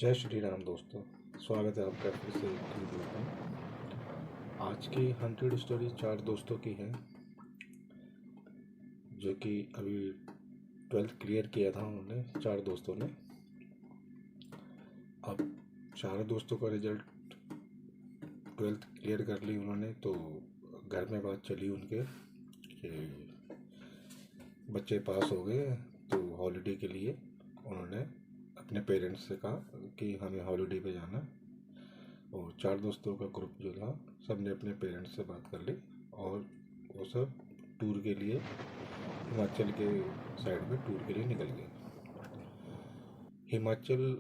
जय श्री राम दोस्तों। स्वागत है आपका फिर से एक वीडियो में। आज की हंटेड स्टोरी 4 दोस्तों की है जो कि अभी 12th क्लियर किया था उन्होंने, 4 दोस्तों ने। अब 4 दोस्तों का रिजल्ट 12th क्लियर कर ली उन्होंने, तो घर में बात चली उनके कि बच्चे पास हो गए, तो हॉलीडे के लिए उन्होंने अपने पेरेंट्स से कहा कि हमें हॉलीडे पे जाना। और 4 दोस्तों का ग्रुप जो था, सब ने अपने पेरेंट्स से बात कर ली और वो सब टूर के लिए हिमाचल के साइड में टूर के लिए निकल गए। हिमाचल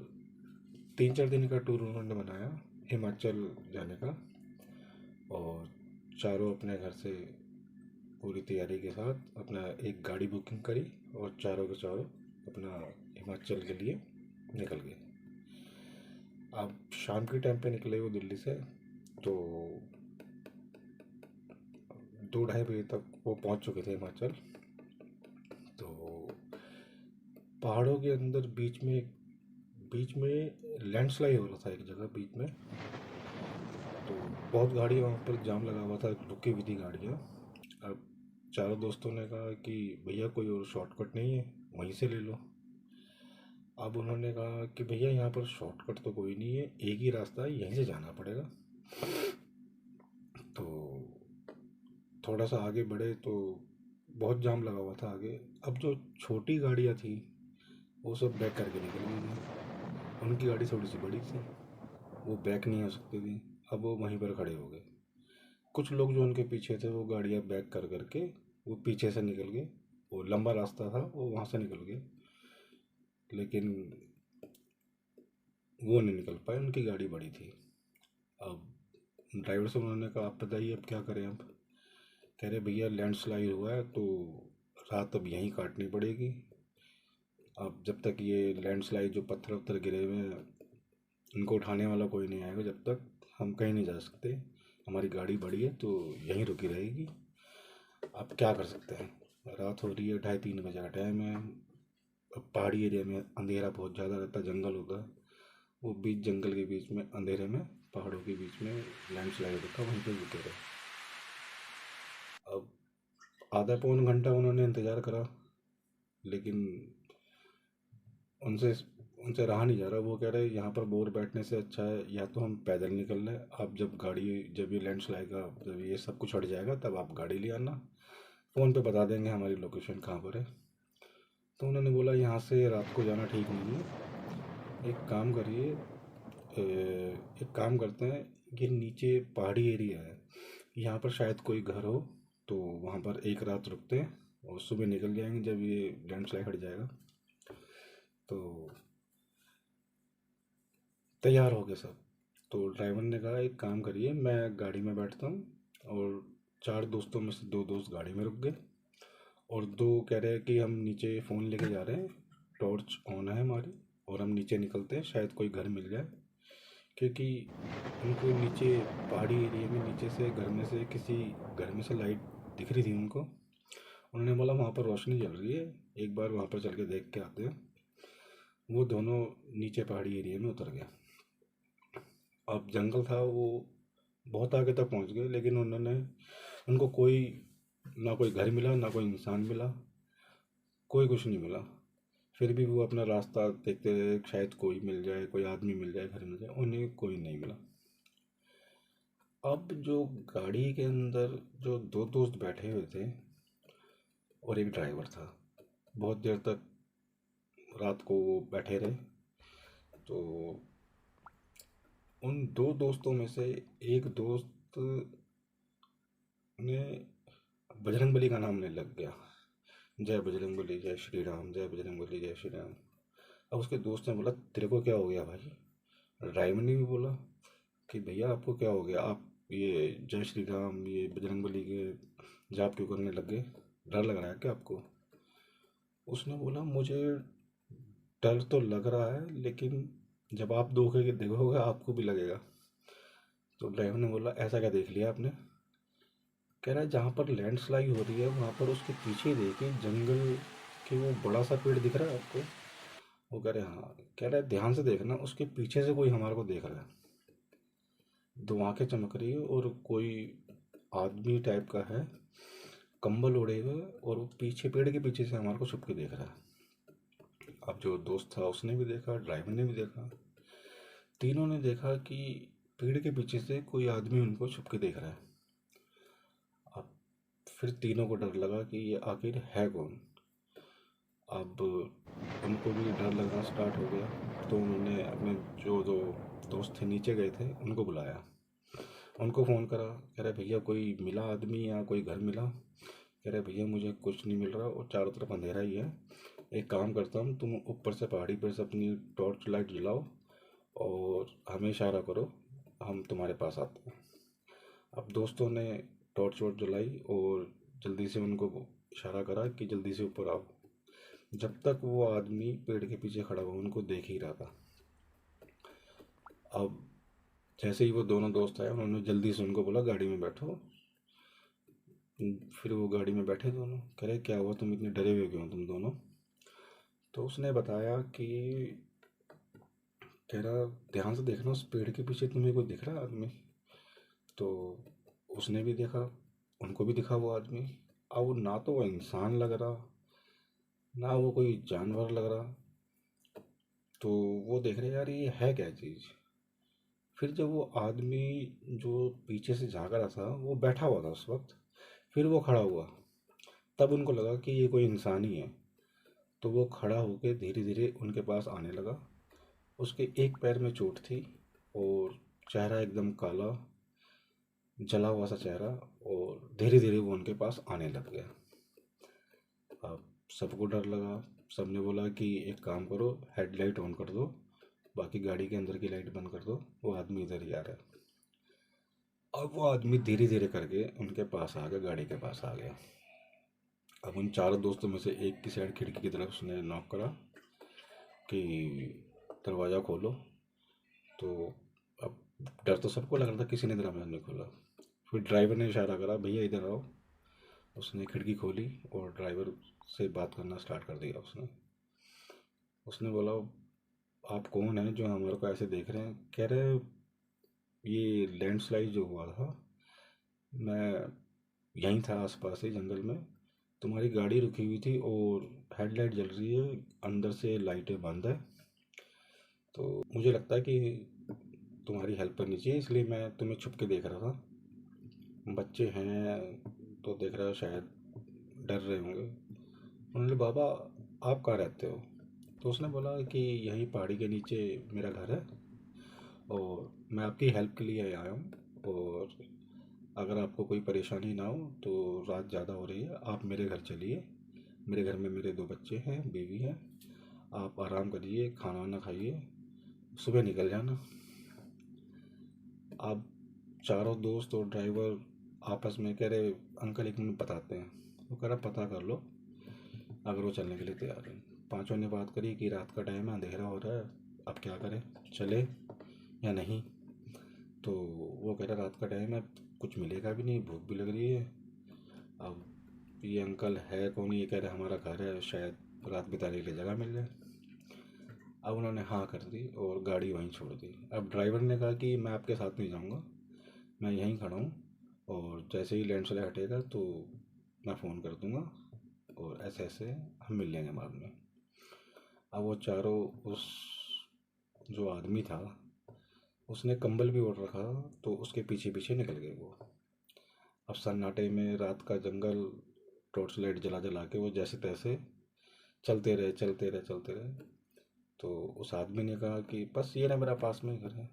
3-4 दिन का टूर उन्होंने बनाया हिमाचल जाने का, और चारों अपने घर से पूरी तैयारी के साथ अपना एक गाड़ी बुकिंग करी और चारों के चारों अपना हिमाचल के लिए निकल गए। अब शाम के टाइम पे निकले वो दिल्ली से, तो 2-2:30 बजे तक वो पहुंच चुके थे हिमाचल। तो पहाड़ों के अंदर बीच में लैंडस्लाइड हो रहा था एक जगह बीच में, तो बहुत गाड़ी वहाँ पर जाम लगा हुआ था, रुकी हुई थी गाड़ियाँ। अब चारों दोस्तों ने कहा कि भैया कोई और शॉर्टकट नहीं है, वहीं से ले लो। अब उन्होंने कहा कि भैया यहाँ पर शॉर्टकट तो कोई नहीं है, एक ही रास्ता है, यहीं से जाना पड़ेगा। तो थोड़ा सा आगे बढ़े तो बहुत जाम लगा हुआ था आगे। अब जो छोटी गाड़ियाँ थी वो सब बैक करके निकल गई थी, उनकी गाड़ी थोड़ी सी बड़ी थी, वो बैक नहीं हो सकती थी। अब वो वहीं पर खड़े हो गए। कुछ लोग जो उनके पीछे थे वो गाड़ियाँ बैक कर करके वो पीछे से निकल गए, वो लंबा रास्ता था वो वहाँ से निकल गए, लेकिन वो नहीं निकल पाए, उनकी गाड़ी बड़ी थी। अब ड्राइवर से उन्होंने कहा आप बताइए अब क्या करें। अब कह रहे भैया लैंडस्लाइड हुआ है तो रात अब यहीं काटनी पड़ेगी। अब जब तक ये लैंडस्लाइड जो पत्थर वत्थर गिरे हुए हैं इनको उठाने वाला कोई नहीं आएगा, जब तक हम कहीं नहीं जा सकते। हमारी गाड़ी बड़ी है तो यहीं रुकी रहेगी। अब क्या कर सकते हैं, रात हो रही है, 2:30-3 बजे का टाइम है। अब पहाड़ी एरिया में अंधेरा बहुत ज़्यादा रहता है, जंगल होता है, वो बीच जंगल के बीच में अंधेरे में पहाड़ों के बीच में लैंडस्लाइड होता, वहीं पे रुके रहे। अब आधा पौन घंटा उन्होंने इंतज़ार करा, लेकिन उनसे उनसे रहा नहीं जा रहा। वो कह रहे यहाँ पर बोर बैठने से अच्छा है या तो हम पैदल निकल लें, आप जब ये लैंडस्लाइड का जब ये सब कुछ हट जाएगा तब आप गाड़ी ले आना, फ़ोन पे बता देंगे हमारी लोकेशन कहाँ पर है। तो उन्होंने बोला यहाँ से रात को जाना ठीक नहीं है, एक काम करिए, एक काम करते हैं, ये नीचे पहाड़ी एरिया है, यहाँ पर शायद कोई घर हो, तो वहाँ पर एक रात रुकते हैं और सुबह निकल जाएंगे जब ये लैंडस्लाइड हट जाएगा। तो तैयार हो गए सब। तो ड्राइवर ने कहा एक काम करिए, मैं गाड़ी में बैठता हूँ, और 4 दोस्तों में से 2 दोस्त गाड़ी में रुक गए और 2 कह रहे हैं कि हम नीचे फ़ोन लेके जा रहे हैं, टॉर्च ऑन है हमारी, और हम नीचे निकलते हैं, शायद कोई घर मिल जाए। क्योंकि उनको नीचे पहाड़ी एरिया में नीचे से घर में से किसी घर में से लाइट दिख रही थी उनको। उन्होंने बोला वहाँ पर रोशनी जल रही है, एक बार वहाँ पर चल के देख के आते हैं। वो दोनों नीचे पहाड़ी एरिया में उतर गए। अब जंगल था, वो बहुत आगे तक पहुँच गए, लेकिन उनको ना कोई घर मिला, ना कोई इंसान मिला, कोई कुछ नहीं मिला। फिर भी वो अपना रास्ता देखते रहे, शायद कोई मिल जाए, कोई आदमी मिल जाए, घर मिल जाए, उन्हें कोई नहीं मिला। अब जो गाड़ी के अंदर जो 2 दोस्त बैठे हुए थे और एक ड्राइवर था, बहुत देर तक रात को वो बैठे रहे। तो उन 2 दोस्तों में से एक दोस्त ने बजरंगबली का नाम लेने लग गया, जय बजरंगबली, जय श्री राम, जय बजरंगबली, जय श्री राम। अब उसके दोस्त ने बोला तेरे को क्या हो गया भाई। ड्राइवर ने भी बोला कि भैया आपको क्या हो गया, आप ये जय श्री राम, ये बजरंगबली के जाप क्यों करने लग गए, डर लग रहा है क्या आपको। उसने बोला मुझे डर तो लग रहा है, लेकिन जब आप धोखे के देखोगे आपको भी लगेगा। तो ड्राइवर ने बोला ऐसा क्या देख लिया आपने। कह रहा है जहाँ पर लैंडस्लाइड हो रही है वहाँ पर उसके पीछे देखिए जंगल के वो बड़ा सा पेड़ दिख रहा है आपको, वो कह रहे हाँ, कह रहे ध्यान से देखना, उसके पीछे से कोई हमारे को देख रहा है, दो आंखें चमक रही है और कोई आदमी टाइप का है, कंबल ओढ़े हुए, और वो पीछे पेड़ के पीछे से हमारे को छुप के देख रहा है। अब जो दोस्त था उसने भी देखा, ड्राइवर ने भी देखा, तीनों ने देखा कि पेड़ के पीछे से कोई आदमी उनको छुप के देख रहा है। अब फिर तीनों को डर लगा कि ये आखिर है कौन। अब उनको भी डर लगना स्टार्ट हो गया, तो उन्होंने अपने जो दो दोस्त थे नीचे गए थे उनको बुलाया, उनको फ़ोन करा। कह रहे भैया कोई मिला आदमी या कोई घर मिला? कह रहे भैया मुझे कुछ नहीं मिल रहा और चारों तरफ अंधेरा ही है। एक काम करता हूँ, तुम ऊपर से पहाड़ी पर से अपनी टॉर्च लाइट जलाओ और हमें इशारा करो, हम तुम्हारे पास आते हैं। अब दोस्तों ने टॉर्च वॉर्च जलाई और जल्दी से उनको इशारा करा कि जल्दी से ऊपर आओ। जब तक वो आदमी पेड़ के पीछे खड़ा हुआ उनको देख ही रहा था। अब जैसे ही वो दोनों दोस्त आए उन्होंने जल्दी से उनको बोला गाड़ी में बैठो। फिर वो गाड़ी में बैठे दोनों। कह रहे क्या हुआ, तुम इतने डरे हुए क्यों तुम दोनों? तो उसने बताया कि, कह रहा ध्यान से देखना उस पेड़ के पीछे तुम्हें कोई दिख रहा है आदमी? तो उसने भी देखा, उनको भी दिखा वो आदमी। अब वो ना तो वो इंसान लग रहा, ना वो कोई जानवर लग रहा। तो वो देख रहे यार ये है क्या चीज़। फिर जब वो आदमी जो पीछे से झाँक रहा था वो बैठा हुआ था उस वक्त, फिर वो खड़ा हुआ, तब उनको लगा कि ये कोई इंसान ही है। तो वो खड़ा होकर धीरे धीरे उनके पास आने लगा। उसके एक पैर में चोट थी और चेहरा एकदम काला, जला हुआ सा चेहरा, और धीरे धीरे वो उनके पास आने लग गया। अब सबको डर लगा। सबने बोला कि एक काम करो, हेडलाइट ऑन कर दो, बाकी गाड़ी के अंदर की लाइट बंद कर दो, वो आदमी इधर ही आ रहा है। अब वो आदमी धीरे धीरे करके उनके पास आ गया, गाड़ी के पास आ गया। अब उन चारों दोस्तों में से एक की साइड खिड़की की तरफ उसने नॉक करा कि दरवाज़ा खोलो। तो अब डर तो सबको लग रहा था, किसी ने दरवाज़ा नहीं खोला। फिर ड्राइवर ने इशारा करा भैया इधर आओ। उसने खिड़की खोली और ड्राइवर से बात करना स्टार्ट कर दिया उसने। उसने बोला आप कौन हैं जो हमारे को ऐसे देख रहे हैं? कह रहे ये लैंडस्लाइड जो हुआ था, मैं यहीं था आसपास ही जंगल में, तुम्हारी गाड़ी रुकी हुई थी और हेडलाइट जल रही है, अंदर से लाइटें बंद है, तो मुझे लगता है कि तुम्हारी हेल्प करनी चाहिए, इसलिए मैं तुम्हें छुप के देख रहा था। बच्चे हैं तो देख रहा शायद डर रहे होंगे। उन्होंने बाबा आप कहाँ रहते हो? तो उसने बोला कि यहीं पहाड़ी के नीचे मेरा घर है और मैं आपकी हेल्प के लिए आया हूँ, और अगर आपको कोई परेशानी ना हो तो रात ज़्यादा हो रही है, आप मेरे घर चलिए। मेरे घर में मेरे दो बच्चे हैं, बीवी है, आप आराम करिए, खाना वाना खाइए, सुबह निकल जाना। आप चारों दोस्त और ड्राइवर आपस में कह रहे अंकल एक मिनट बताते हैं। वो कह रहा पता कर लो अगर वो चलने के लिए तैयार है। पांचों ने बात करी कि रात का टाइम है, अंधेरा हो रहा है, अब क्या करें, चले या नहीं? तो वो कह रहा रात का टाइम है, कुछ मिलेगा भी नहीं, भूख भी लग रही है। अब ये अंकल है कौन, ये कह रहे हमारा घर है, शायद रात बिताने के लिए जगह मिल जाए। अब उन्होंने हाँ कर दी और गाड़ी वहीं छोड़ दी। अब ड्राइवर ने कहा कि मैं आपके साथ नहीं जाऊँगा, मैं यहीं खड़ा हूँ, और जैसे ही लैंडस्लाइड हटेगा तो मैं फ़ोन कर दूँगा और ऐसे ऐसे हम मिल लेंगे बाद में। अब वो चारों, उस जो आदमी था उसने कंबल भी ओढ़ रखा, तो उसके पीछे पीछे निकल गए वो। अब सन्नाटे में रात का जंगल, टॉर्च लाइट जला जला के वो जैसे तैसे चलते रहे चलते रहे चलते रहे। तो उस आदमी ने कहा कि बस ये ना मेरा पास में ही घर है,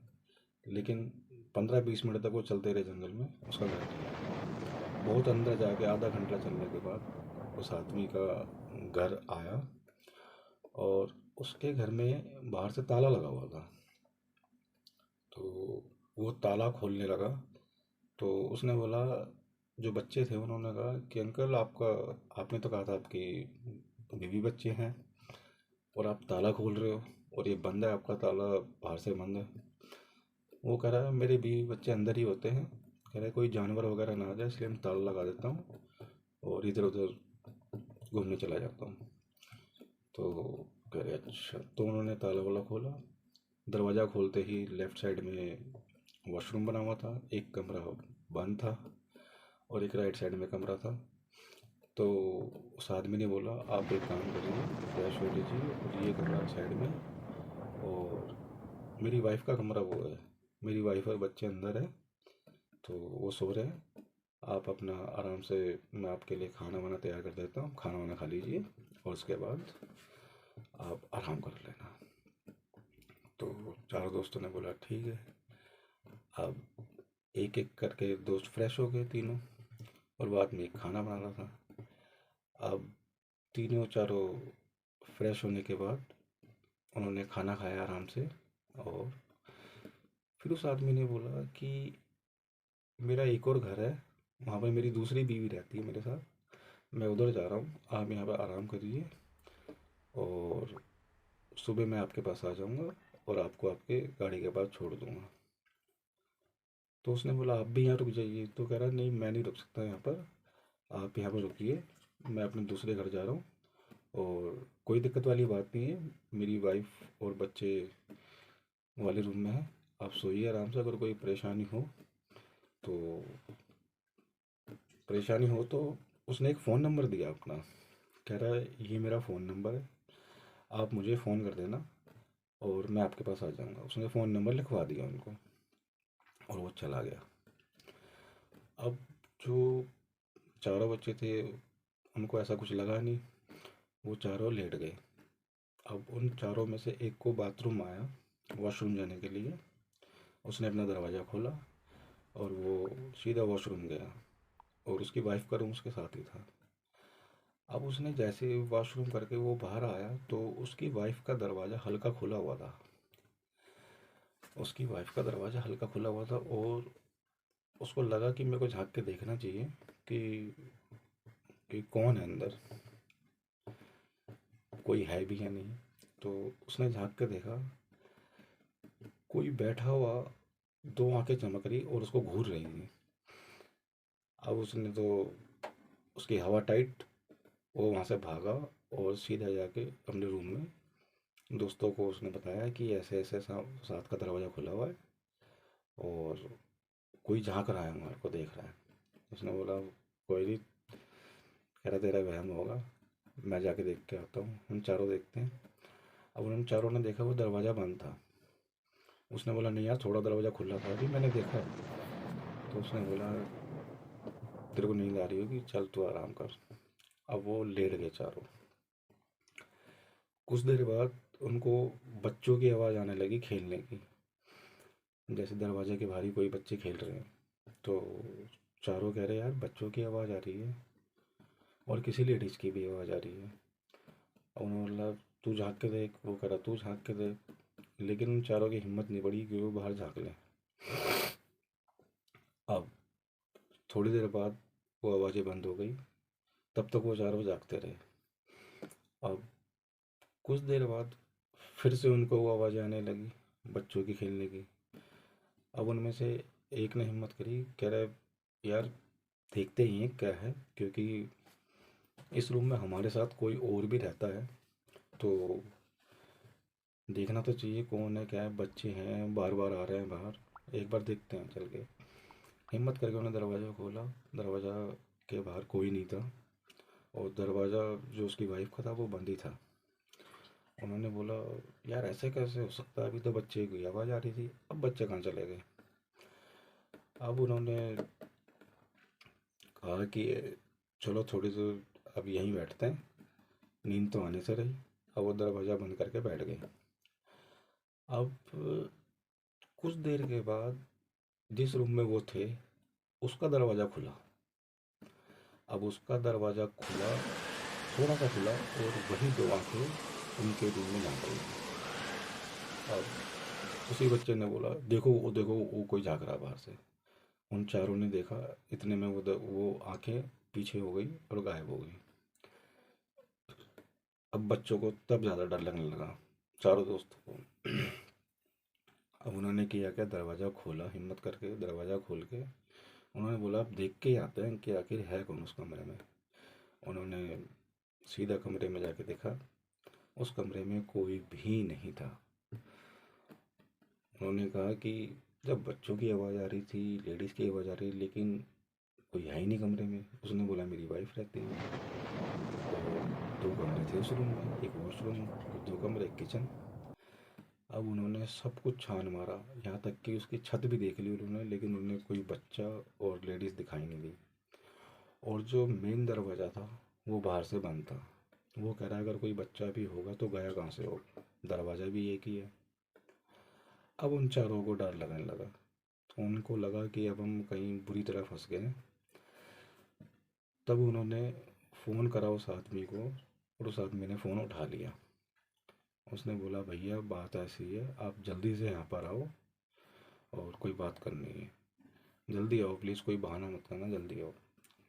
लेकिन 15-20 मिनट तक वो चलते रहे जंगल में, उसका घर नहीं आया। बहुत अंदर जाके आधा घंटा चलने के बाद उस आदमी का घर आया, और उसके घर में बाहर से ताला लगा हुआ था। तो वो ताला खोलने लगा। तो उसने बोला, जो बच्चे थे उन्होंने कहा कि अंकल आपका, आपने तो कहा था आपकी बीवी बच्चे हैं और आप ताला खोल रहे हो, और ये बंद है आपका ताला, बाहर से बंद है। वो कह रहा है मेरे बीवी बच्चे अंदर ही होते हैं, कह रहा है कोई जानवर वगैरह ना आ जाए इसलिए हम ताला लगा देता हूँ और इधर उधर घूमने चला जाता हूँ। तो कह रहे अच्छा, तो उन्होंने ताला वाला खोला। दरवाज़ा खोलते ही लेफ्ट साइड में वॉशरूम बना हुआ था, एक कमरा बंद था और एक राइट साइड में कमरा था। तो उस आदमी ने बोला आप एक काम करिए, फ्रेश हो लीजिए और ये कमरा साइड में, और मेरी वाइफ का कमरा वो है, मेरी वाइफ और बच्चे अंदर है, तो वो सो रहे हैं। आप अपना आराम से, मैं आपके लिए खाना वाना तैयार कर देता हूँ, खाना वाना खा लीजिए और उसके बाद आप आराम कर लेना। तो चारों दोस्तों ने बोला ठीक है। अब एक एक करके दोस्त फ्रेश हो गए तीनों, और बाद में एक खाना बनाना था। अब तीनों चारों फ्रेश होने के बाद उन्होंने खाना खाया आराम से, और फिर उस आदमी ने बोला कि मेरा एक और घर है, वहाँ पर मेरी दूसरी बीवी रहती है मेरे साथ, मैं उधर जा रहा हूँ, आप यहाँ पर आराम करिए और सुबह मैं आपके पास आ जाऊँगा और आपको आपके गाड़ी के पास छोड़ दूँगा। तो उसने बोला आप भी यहाँ रुक जाइए, तो कह रहा नहीं मैं नहीं रुक सकता यहाँ पर, आप यहाँ पर रुकिए, मैं अपने दूसरे घर जा रहा हूँ और कोई दिक्कत वाली बात नहीं है, मेरी वाइफ और बच्चे वाले रूम में है, आप सोइए आराम से, अगर कोई तो परेशानी हो तो उसने एक फ़ोन नंबर दिया अपना, कह रहा है ये मेरा फ़ोन नंबर है, आप मुझे फ़ोन कर देना और मैं आपके पास आ जाऊंगा। उसने फ़ोन नंबर लिखवा दिया उनको और वो चला गया। अब जो चारों बच्चे थे उनको ऐसा कुछ लगा नहीं, वो चारों लेट गए। अब उन चारों में से एक को बाथरूम आया वॉशरूम जाने के लिए, उसने अपना दरवाज़ा खोला और वो सीधा वॉशरूम गया, और उसकी वाइफ का रूम उसके साथ ही था। अब उसने जैसे वॉशरूम करके वो बाहर आया तो उसकी वाइफ का दरवाज़ा हल्का खुला हुआ था, उसकी वाइफ का दरवाज़ा हल्का खुला हुआ था, और उसको लगा कि मेरे को झांक के देखना चाहिए कि कि कौन है अंदर, कोई है भी या नहीं। तो उसने झांक के देखा, कोई बैठा हुआ, दो आंखें चमक रही और उसको घूर रही थी। अब उसने तो, उसकी हवा टाइट, वो वहाँ से भागा और सीधा जाके अपने रूम में दोस्तों को उसने बताया कि ऐसे ऐसे साथ का दरवाज़ा खुला हुआ है और कोई झांक रहा है, हमारे को देख रहा है। उसने बोला कोई नहीं, कह रहा तेरा वहम होगा, मैं जाके देख के आता हूँ। हम चारों देखते हैं। अब उन चारों ने देखा वो दरवाज़ा बंद था। उसने बोला नहीं यार, थोड़ा दरवाज़ा खुला था अभी मैंने देखा। तो उसने बोला तेरे को नींद आ रही होगी, चल तू आराम कर। अब वो लेट गए चारों। कुछ देर बाद उनको बच्चों की आवाज़ आने लगी खेलने की, जैसे दरवाजे के बाहर ही कोई बच्चे खेल रहे हैं। तो चारों कह रहे यार बच्चों की आवाज़ आ रही है और किसी लेडीज़ की भी आवाज़ आ रही है। और उन्होंने बोला तू झाँक के देख, वो कह रहा तू झाँक के देख, लेकिन उन चारों की हिम्मत नहीं पड़ी कि वो बाहर झाँक लें। अब थोड़ी देर बाद वो आवाज़ें बंद हो गई, तब तक वो चारों जागते रहे। अब कुछ देर बाद फिर से उनको वो आवाज़ें आने लगी बच्चों की खेलने की। अब उनमें से एक ने हिम्मत करी, कह रहा है यार देखते ही हैं क्या है, क्योंकि इस रूम में हमारे साथ कोई और भी रहता है, तो देखना तो चाहिए कौन है क्या है, बच्चे हैं बार बार आ रहे हैं बाहर, एक बार देखते हैं चल के। हिम्मत करके उन्होंने दरवाज़ा खोला। दरवाज़ा के बाहर कोई नहीं था, और दरवाज़ा जो उसकी वाइफ का था वो बंद ही था। उन्होंने बोला यार ऐसे कैसे हो सकता है, अभी तो बच्चे की आवाज़ आ रही थी, अब बच्चे कहाँ चले गए। अब उन्होंने कहा कि चलो थोड़ी देर अब यहीं बैठते हैं, नींद तो आने से रही। अब वो दरवाज़ा बंद करके बैठ गए। अब कुछ देर के बाद जिस रूम में वो थे उसका दरवाज़ा खुला। अब उसका दरवाज़ा खुला, थोड़ा सा खुला, और वही दो आंखें उनके रूम में झाँक रही थी। अब उसी बच्चे ने बोला देखो वो कोई झाँक रहा है बाहर से। उन चारों ने देखा, इतने में वो आंखें पीछे हो गई और गायब हो गई। अब बच्चों को तब ज़्यादा डर लगने लगा, चारों दोस्तों को। अब उन्होंने किया क्या, दरवाज़ा खोला, हिम्मत करके दरवाज़ा खोल के उन्होंने बोला अब देख के ही आते हैं कि आखिर है कौन उस कमरे में। उन्होंने सीधा कमरे में जाके देखा, उस कमरे में कोई भी नहीं था। उन्होंने कहा कि जब बच्चों की आवाज़ आ रही थी, लेडीज़ की आवाज़ आ रही, लेकिन कोई है ही नहीं कमरे में। उसने बोला मेरी वाइफ रहती है। और दो कमरे थे उस रूम में, एक वॉशरूम, दो कमरे, एक किचन। अब उन्होंने सब कुछ छान मारा, यहाँ तक कि उसकी छत भी देख ली उन्होंने, लेकिन उन्हें कोई बच्चा और लेडीज़ दिखाई नहीं दी। और जो मेन दरवाज़ा था वो बाहर से बंद था। वो कह रहा है अगर कोई बच्चा भी होगा तो गया कहाँ से हो, दरवाज़ा भी एक ही है। अब उन चारों को डर लगने लगा। उनको लगा कि अब हम कहीं बुरी तरह फंस गए हैं। तब उन्होंने फ़ोन करा उस आदमी को, और उस आदमी ने फ़ोन उठा लिया। उसने बोला भैया बात ऐसी है, आप जल्दी से यहाँ पर आओ और कोई बात करनी है। जल्दी आओ प्लीज़, कोई बहाना मत करना, जल्दी आओ।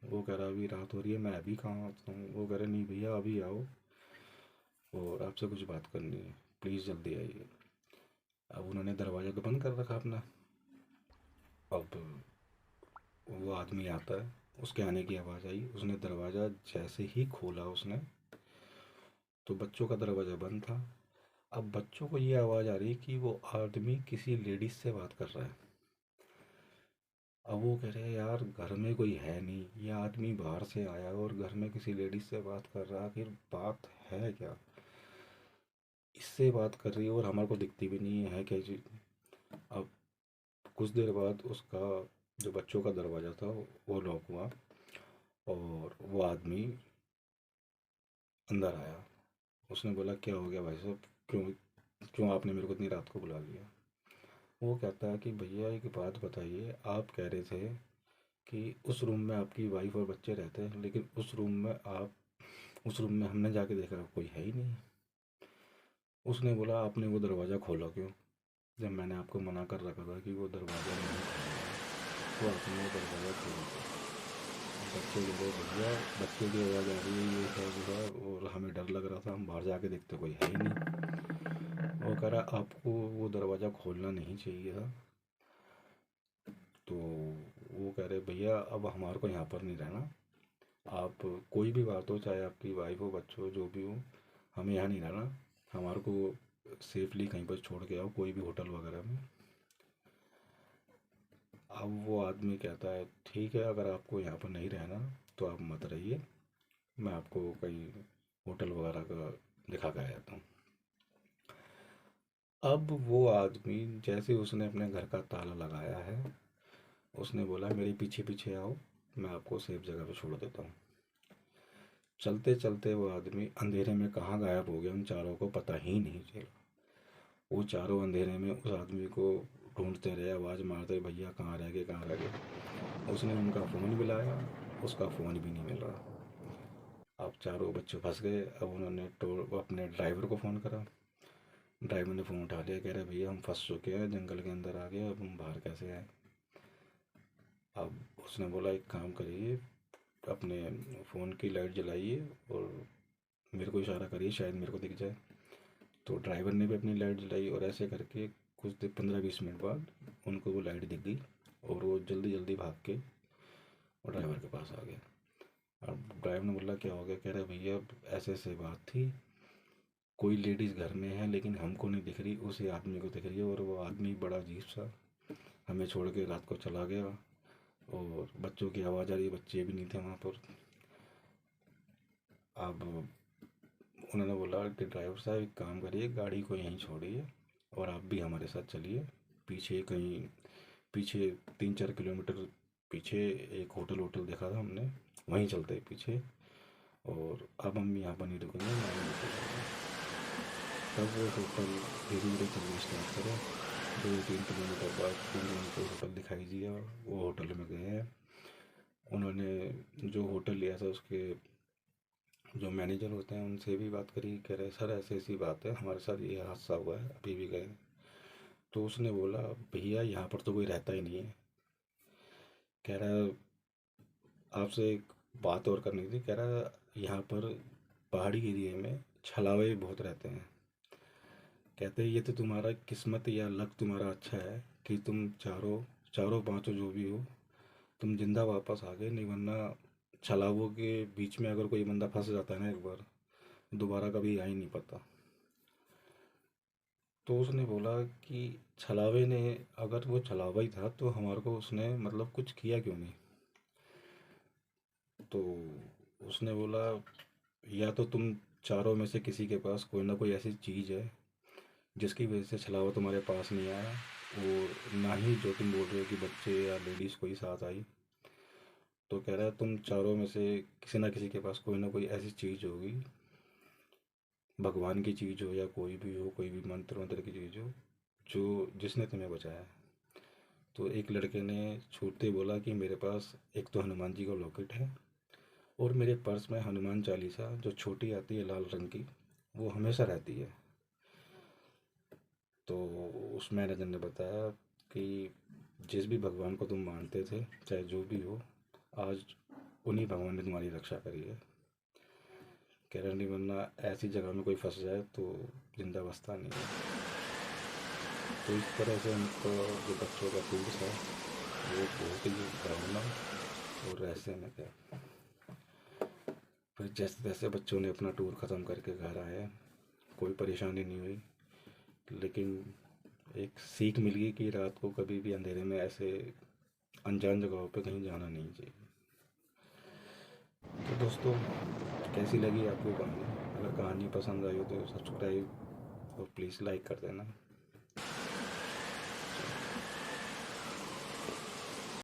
वो कह रहा अभी रात हो रही है, मैं अभी कहाँ आता हूँ। वो कह रहे नहीं भैया अभी आओ और आपसे कुछ बात करनी है, प्लीज़ जल्दी आइए। अब उन्होंने दरवाज़ा तो बंद कर रखा अपना। अब वो आदमी आता है, उसके आने की आवाज़ आई, उसने दरवाज़ा जैसे ही खोला उसने, तो बच्चों का दरवाज़ा बंद था। अब बच्चों को ये आवाज़ आ रही है कि वो आदमी किसी लेडीज़ से बात कर रहा है। अब वो कह रहे हैं यार घर में कोई है नहीं, ये आदमी बाहर से आया और घर में किसी लेडीज़ से बात कर रहा है, आखिर बात है क्या। इससे बात कर रही है और हमारे को दिखती भी नहीं है क्या चीज़। अब कुछ देर बाद उसका जो बच्चों का दरवाज़ा था वो लॉक हुआ और वो आदमी अंदर आया। उसने बोला क्या हो गया भाई साहब, क्यों क्यों आपने मेरे को इतनी रात को बुला लिया। वो कहता है कि भैया एक बात बताइए, आप कह रहे थे कि उस रूम में आपकी वाइफ और बच्चे रहते हैं, लेकिन उस रूम में हमने जाके देखा कोई है ही नहीं। उसने बोला आपने वो दरवाज़ा खोला क्यों, जब मैंने आपको मना कर रखा था कि वो दरवाज़ा नहीं खोलना है, तो आपने वो दरवाज़ा खोला क्यों। बच्चे कह रहे भैया बच्चों की आवाज़ आ रही है, ये सब हुआ और हमें डर लग रहा था, हम बाहर जाके देखते कोई है ही नहीं। वो कह रहा आपको वो दरवाज़ा खोलना नहीं चाहिए था। तो वो कह रहे भैया अब हमारे को यहाँ पर नहीं रहना, आप कोई भी बात हो, चाहे आपकी वाइफ हो, बच्चों हो, जो भी हो, हमें यहाँ नहीं रहना, हमारे को सेफली कहीं पर छोड़ के आओ, कोई भी होटल वगैरह में। अब वो आदमी कहता है ठीक है अगर आपको यहाँ पर नहीं रहना तो आप मत रहिए, मैं आपको कहीं होटल वगैरह का दिखा के आ जाता हूँ। अब वो आदमी जैसे उसने अपने घर का ताला लगाया है, उसने बोला मेरे पीछे पीछे आओ, मैं आपको सेफ जगह पे छोड़ देता हूँ। चलते चलते वो आदमी अंधेरे में कहाँ गायब हो गया, उन चारों को पता ही नहीं चला। वो चारों अंधेरे में उस आदमी को ढूंढते रहे, आवाज़ मारते रहे भैया कहाँ रह गए, कहाँ रह गए। उसने उनका फ़ोन मिलाया, उसका फ़ोन भी नहीं मिल रहा। अब चारों बच्चे फंस गए। अब उन्होंने टोल अपने ड्राइवर को फ़ोन करा। ड्राइवर ने फ़ोन उठा लिया, कह रहे भैया हम फंस चुके हैं, जंगल के अंदर आ गए, अब हम बाहर कैसे आए। अब उसने बोला एक काम करिए, अपने फ़ोन की लाइट जलाइए और मेरे को इशारा करिए, शायद मेरे को दिख जाए। तो ड्राइवर ने भी अपनी लाइट जलाई और ऐसे करके कुछ देर 15-20 मिनट बाद उनको वो लाइट दिख गई और वो जल्दी जल्दी भाग के और ड्राइवर के पास आ गया। अब ड्राइवर ने बोला क्या हो गया, कह रहे भैया ऐसे ऐसे बात थी, कोई लेडीज़ घर में है लेकिन हमको नहीं दिख रही, उसी आदमी को दिख रही है और वो आदमी बड़ा अजीब सा हमें छोड़ के रात को चला गया। और बच्चों की आवाज़ आ रही है, बच्चे भी नहीं थे वहाँ पर। अब उन्होंने बोला कि ड्राइवर साहब एक काम करिए, गाड़ी को यहीं छोड़िए और आप भी हमारे साथ चलिए। पीछे कहीं पीछे 3-4 किलोमीटर पीछे एक होटल होटल देखा था हमने, वहीं चलते हैं पीछे, और अब हम यहाँ पर नहीं रुकेंगे, मैं नहीं रुकेंगे। तब वो होटल धीरे धीरे चलना स्टार्ट करा। 2-3 किलोमीटर बाद फिर उनको होटल दिखाई दिया, वो होटल में गए हैं। उन्होंने जो होटल लिया था उसके जो मैनेजर होते हैं उनसे भी बात करी, कह रहे सर ऐसी ऐसी बात है, हमारे साथ ये हादसा हुआ है, अभी भी गए। तो उसने बोला भैया यहाँ पर तो कोई रहता ही नहीं है। कह रहा आपसे एक बात और करनी थी, कह रहा यहाँ पर पहाड़ी एरिया में छलावे बहुत रहते हैं। कहते ये तो तुम्हारा किस्मत या लक तुम्हारा अच्छा है कि तुम चारों चारों पांचों जो भी हो तुम जिंदा वापस आ गए, नहीं वरना छलावों के बीच में अगर कोई बंदा फंस जाता है ना एक बार, दोबारा कभी आ ही नहीं पाता। तो उसने बोला कि छलावे ने, अगर वो छलावा ही था तो हमारे को उसने मतलब कुछ किया क्यों नहीं। तो उसने बोला, या तो तुम चारों में से किसी के पास कोई ना कोई ऐसी चीज़ है जिसकी वजह से छलावा तुम्हारे पास नहीं आया, और ना ही जो तुम बोल रहे हो कि बच्चे या लेडीज़ कोई साथ आई। तो कह रहा है तुम चारों में से किसी ना किसी के पास कोई ना कोई ऐसी चीज़ होगी, भगवान की चीज़ हो या कोई भी हो, कोई भी मंत्र मंत्र की चीज़ हो, जो जिसने तुम्हें बचाया। तो एक लड़के ने छूटते बोला कि मेरे पास एक तो हनुमान जी का लॉकेट है, और मेरे पर्स में हनुमान चालीसा जो छोटी आती है लाल रंग की, वो हमेशा रहती है। तो उस मैनेजर ने बताया कि जिस भी भगवान को तुम मानते थे, चाहे जो भी हो, आज उन्हीं भगवान ने तुम्हारी रक्षा करी है। कह रहा नहीं, वरना ऐसी जगह में कोई फंस जाए तो जिंदा बचता नहीं है। तो इस तरह से उनको जो बच्चों का टूर था वो बहुत ही डरावना और रहस्य में था। फिर जैसे तैसे बच्चों ने अपना टूर ख़त्म करके घर आए, कोई परेशानी नहीं हुई, लेकिन एक सीख मिल गई कि रात को कभी भी अंधेरे में ऐसे अनजान जगहों पे कहीं जाना नहीं चाहिए। तो दोस्तों, कैसी लगी आपको कहानी? अगर कहानी पसंद आई हो तो सब्सक्राइब और प्लीज़ लाइक कर देना।